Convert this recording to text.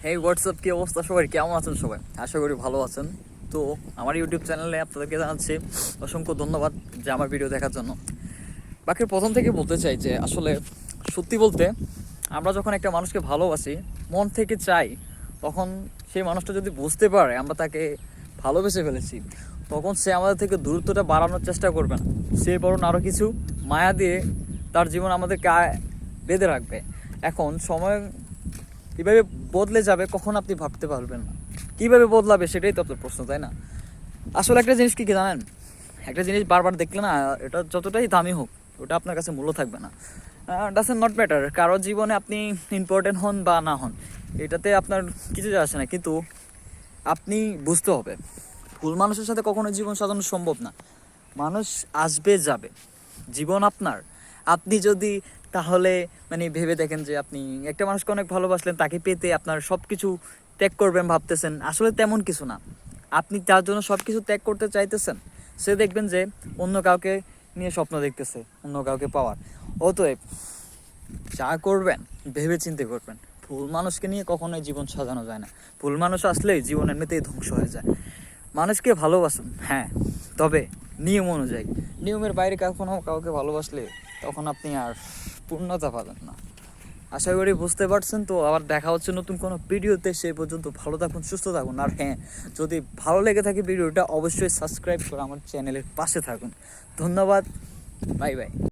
হেই WhatsApp, কি অবস্থা সবাই? কেমন আছেন সবাই? আশা করি ভালো আছেন। তো আমার ইউটিউব চ্যানেলে আপনাদেরকে জানাচ্ছি অসংখ্য ধন্যবাদ যে আমার ভিডিও দেখার জন্য। বাকি প্রথম থেকে বলতে চাই যে আসলে সত্যি বলতে আমরা যখন একটা মানুষকে ভালোবাসি, মন থেকে চাই, তখন সেই মানুষটা যদি বুঝতে পারে আমরা তাকে ভালোবেসে ফেলেছি, তখন সে আমাদের থেকে দূরত্বটা বাড়ানোর চেষ্টা করবে না। সে বরং আরও কিছু মায়া দিয়ে তার জীবন আমাদেরকে বেঁধে রাখবে। এখন সময় কীভাবে বদলে যাবে কখন আপনি ভাবতে পারবেন না। কীভাবে বদলাবে সেটাই তো আপনার প্রশ্ন, তাই না? আসলে একটা জিনিস কী জানেন, একটা জিনিস বারবার দেখলে না, এটা যতটাই দামি হোক ওটা আপনার কাছে মূল্য থাকবে না। ডাজেন্ট নট ম্যাটার কারোর জীবনে আপনি ইম্পর্টেন্ট হন বা না হন, এটাতে আপনার কিছু যায় আসে না। কিন্তু আপনি বুঝতে হবে, ভুল মানুষের সাথে কখনো জীবন সাজানো সম্ভব না। মানুষ আসবে যাবে, জীবন আপনার। আপনি যদি তাহলে ভেবে দেখেন যে আপনি একটা মানুষকে অনেক ভালোবাসলেন, তাকে পেতে আপনার সব কিছু ত্যাগ করবেন ভাবতেছেন, আসলে তেমন কিছু না। আপনি তার জন্য সব কিছু ত্যাগ করতে চাইতেছেন, সে দেখবেন যে অন্য কাউকে নিয়ে স্বপ্ন দেখতেছে, অন্য কাউকে পাওয়ার। অতএব যা করবেন ভেবে চিন্তে করবেন। ভুল মানুষকে নিয়ে কখনোই জীবন সাজানো যায় না। ভুল মানুষ আসলেই জীবন এমনিতেই ধ্বংস হয়ে যায়। মানুষকে ভালোবাসুন, হ্যাঁ, তবে নিয়ম অনুযায়ী। নিয়মের বাইরে কখনো কাউকে ভালোবাসলে তখন আপনি আর পূর্ণতা পাবেন না। আশা করি বুঝতে পারছেন। তো আবার দেখা হচ্ছে নতুন কোনো ভিডিওতে। সেই পর্যন্ত ভালো থাকুন, সুস্থ থাকুন। আর হ্যাঁ, যদি ভালো লেগে থাকে ভিডিওটা, অবশ্যই সাবস্ক্রাইব করে আমার চ্যানেলের পাশে থাকুন। ধন্যবাদ, বাই বাই।